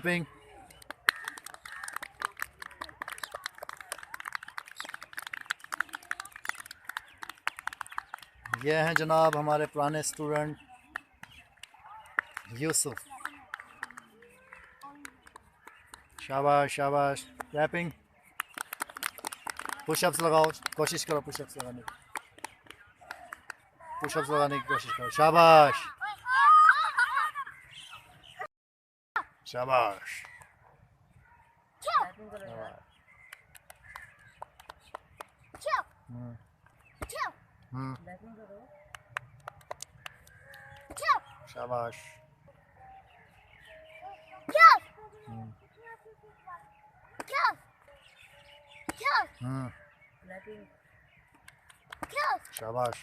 Rapping. ये हैं जनाब हमारे पुराने स्टूडेंट यूसुफ। शाबाश शाबाश। रैपिंग। पुशअप्स लगाओ, कोशिश करो पुशअप्स लगाने की, पुशअप्स लगाने की कोशिश करो। शाबाश शाबाश। शाबाश। शाबाश।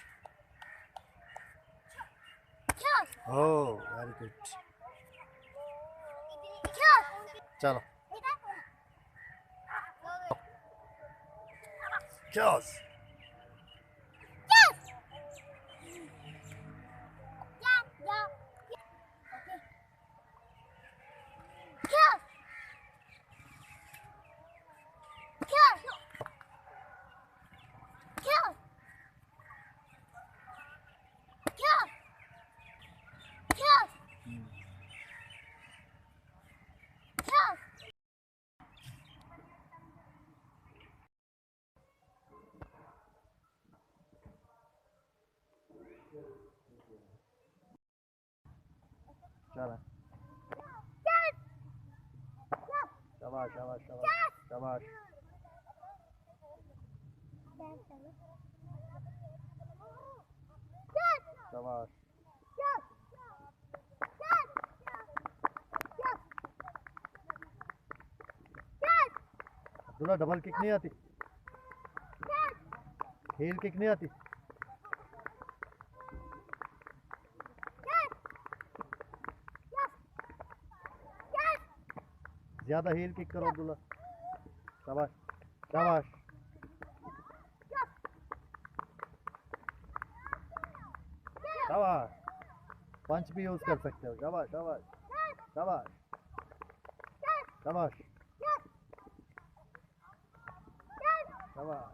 Oh very good. चलो Cheers. चलो शाबाश शाबाश शाबाश शाबाश। शाबाश। अब्दुल्ला डबल किक नहीं आती, हील किक नहीं आती। ज्यादा हील किक करो अब्दुल्ला। शाबाश शाबाश। शाबाश। पंच भी यूज कर सकते हो। शाबाश शाबाश शाबाश शाबाश शाबाश।